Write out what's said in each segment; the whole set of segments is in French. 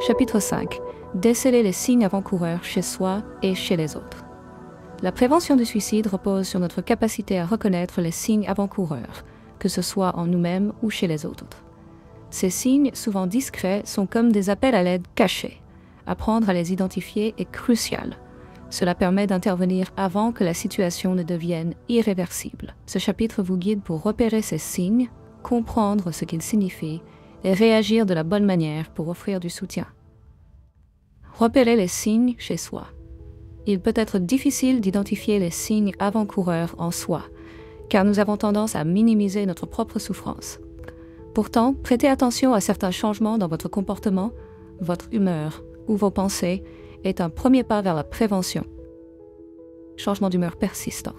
Chapitre 5. Déceler les signes avant-coureurs chez soi et chez les autres. La prévention du suicide repose sur notre capacité à reconnaître les signes avant-coureurs, que ce soit en nous-mêmes ou chez les autres. Ces signes, souvent discrets, sont comme des appels à l'aide cachés. Apprendre à les identifier est crucial. Cela permet d'intervenir avant que la situation ne devienne irréversible. Ce chapitre vous guide pour repérer ces signes, comprendre ce qu'ils signifient et réagir de la bonne manière pour offrir du soutien. Repérer les signes chez soi. Il peut être difficile d'identifier les signes avant-coureurs en soi, car nous avons tendance à minimiser notre propre souffrance. Pourtant, prêter attention à certains changements dans votre comportement, votre humeur ou vos pensées est un premier pas vers la prévention. Changement d'humeur persistant.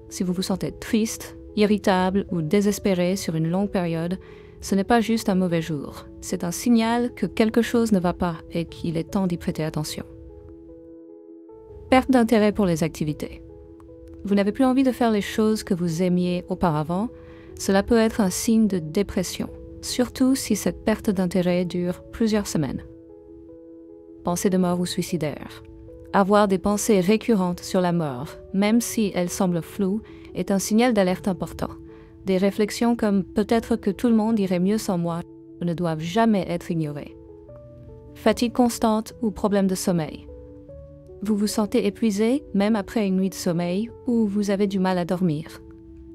Si vous vous sentez triste, irritable ou désespéré sur une longue période, ce n'est pas juste un mauvais jour. C'est un signal que quelque chose ne va pas et qu'il est temps d'y prêter attention. Perte d'intérêt pour les activités. Vous n'avez plus envie de faire les choses que vous aimiez auparavant. Cela peut être un signe de dépression, surtout si cette perte d'intérêt dure plusieurs semaines. Pensée de mort ou suicidaire. Avoir des pensées récurrentes sur la mort, même si elles semblent floues, est un signal d'alerte important. Des réflexions comme « peut-être que tout le monde irait mieux sans moi » ne doivent jamais être ignorées. Fatigue constante ou problème de sommeil. Vous vous sentez épuisé même après une nuit de sommeil ou vous avez du mal à dormir.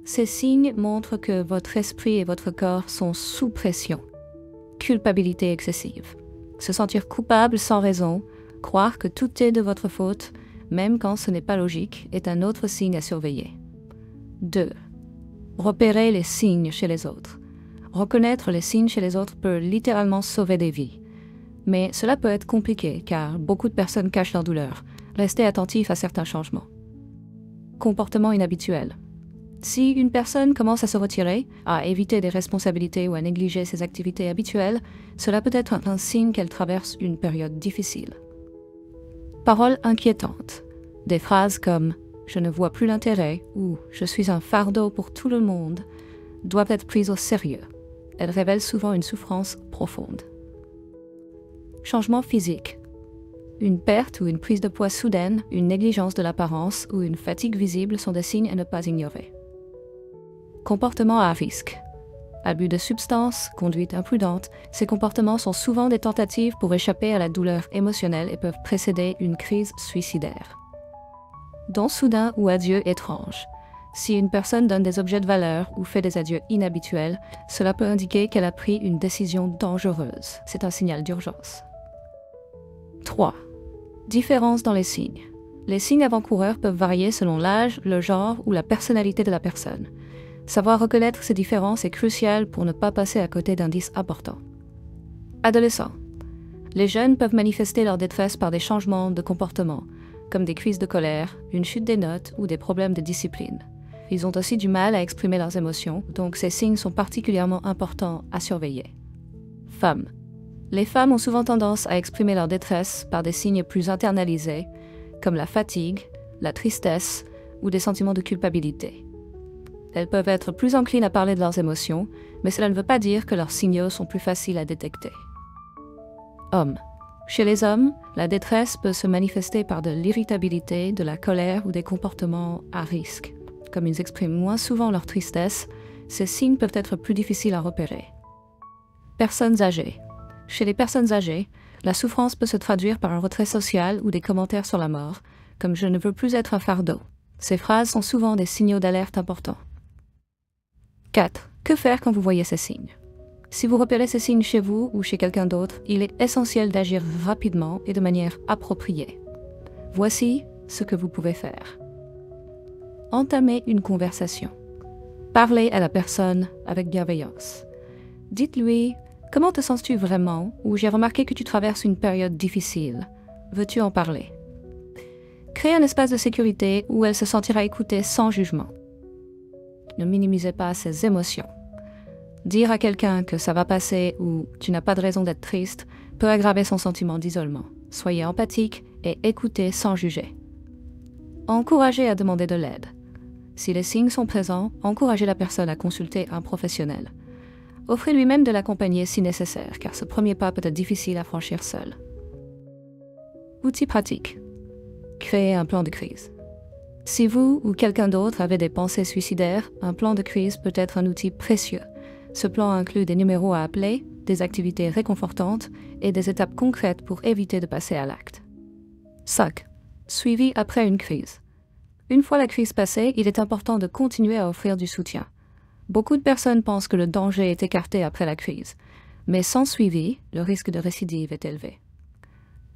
Ces signes montrent que votre esprit et votre corps sont sous pression. Culpabilité excessive. Se sentir coupable sans raison, croire que tout est de votre faute, même quand ce n'est pas logique, est un autre signe à surveiller. 2. Repérer les signes chez les autres. Reconnaître les signes chez les autres peut littéralement sauver des vies. Mais cela peut être compliqué car beaucoup de personnes cachent leur douleur. Restez attentif à certains changements. Comportement inhabituel. Si une personne commence à se retirer, à éviter des responsabilités ou à négliger ses activités habituelles, cela peut être un signe qu'elle traverse une période difficile. Paroles inquiétantes. Des phrases comme « je ne vois plus l'intérêt » ou « je suis un fardeau pour tout le monde » doivent être prises au sérieux. Elles révèlent souvent une souffrance profonde. Changement physique. Une perte ou une prise de poids soudaine, une négligence de l'apparence ou une fatigue visible sont des signes à ne pas ignorer. Comportement à risque. Abus de substances, conduite imprudente, ces comportements sont souvent des tentatives pour échapper à la douleur émotionnelle et peuvent précéder une crise suicidaire. Don soudain ou adieu étrange. Si une personne donne des objets de valeur ou fait des adieux inhabituels, cela peut indiquer qu'elle a pris une décision dangereuse. C'est un signal d'urgence. 3. Différence dans les signes. Les signes avant-coureurs peuvent varier selon l'âge, le genre ou la personnalité de la personne. Savoir reconnaître ces différences est crucial pour ne pas passer à côté d'indices importants. Adolescents. Les jeunes peuvent manifester leur détresse par des changements de comportement, comme des crises de colère, une chute des notes ou des problèmes de discipline. Ils ont aussi du mal à exprimer leurs émotions, donc ces signes sont particulièrement importants à surveiller. Femmes. Les femmes ont souvent tendance à exprimer leur détresse par des signes plus internalisés, comme la fatigue, la tristesse ou des sentiments de culpabilité. Elles peuvent être plus enclines à parler de leurs émotions, mais cela ne veut pas dire que leurs signaux sont plus faciles à détecter. Hommes. Chez les hommes, la détresse peut se manifester par de l'irritabilité, de la colère ou des comportements à risque. Comme ils expriment moins souvent leur tristesse, ces signes peuvent être plus difficiles à repérer. Personnes âgées. Chez les personnes âgées, la souffrance peut se traduire par un retrait social ou des commentaires sur la mort, comme « je ne veux plus être un fardeau ». Ces phrases sont souvent des signaux d'alerte importants. 4. Que faire quand vous voyez ces signes? Si vous repérez ces signes chez vous ou chez quelqu'un d'autre, il est essentiel d'agir rapidement et de manière appropriée. Voici ce que vous pouvez faire. Entamez une conversation. Parlez à la personne avec bienveillance. Dites-lui « Comment te sens-tu vraiment » ou « J'ai remarqué que tu traverses une période difficile. Veux-tu en parler ?» Créez un espace de sécurité où elle se sentira écoutée sans jugement. Ne minimisez pas ses émotions. Dire à quelqu'un que ça va passer ou tu n'as pas de raison d'être triste peut aggraver son sentiment d'isolement. Soyez empathique et écoutez sans juger. Encouragez à demander de l'aide. Si les signes sont présents, encouragez la personne à consulter un professionnel. Offrez lui-même de l'accompagner si nécessaire, car ce premier pas peut être difficile à franchir seul. Outils pratiques. Créer un plan de crise. Si vous ou quelqu'un d'autre avez des pensées suicidaires, un plan de crise peut être un outil précieux. Ce plan inclut des numéros à appeler, des activités réconfortantes et des étapes concrètes pour éviter de passer à l'acte. 5. Suivi après une crise. Une fois la crise passée, il est important de continuer à offrir du soutien. Beaucoup de personnes pensent que le danger est écarté après la crise, mais sans suivi, le risque de récidive est élevé.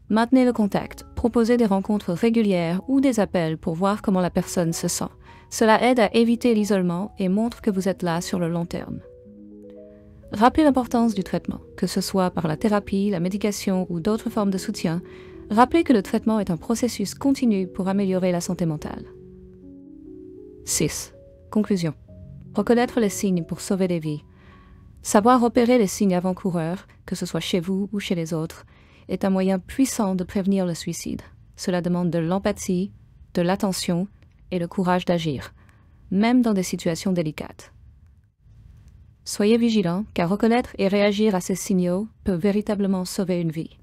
Maintenez le contact, proposez des rencontres régulières ou des appels pour voir comment la personne se sent. Cela aide à éviter l'isolement et montre que vous êtes là sur le long terme. Rappelez l'importance du traitement, que ce soit par la thérapie, la médication ou d'autres formes de soutien. Rappelez que le traitement est un processus continu pour améliorer la santé mentale. 6. Conclusion. Reconnaître les signes pour sauver des vies. Savoir repérer les signes avant-coureurs, que ce soit chez vous ou chez les autres, est un moyen puissant de prévenir le suicide. Cela demande de l'empathie, de l'attention et le courage d'agir, même dans des situations délicates. Soyez vigilants, car reconnaître et réagir à ces signaux peut véritablement sauver une vie.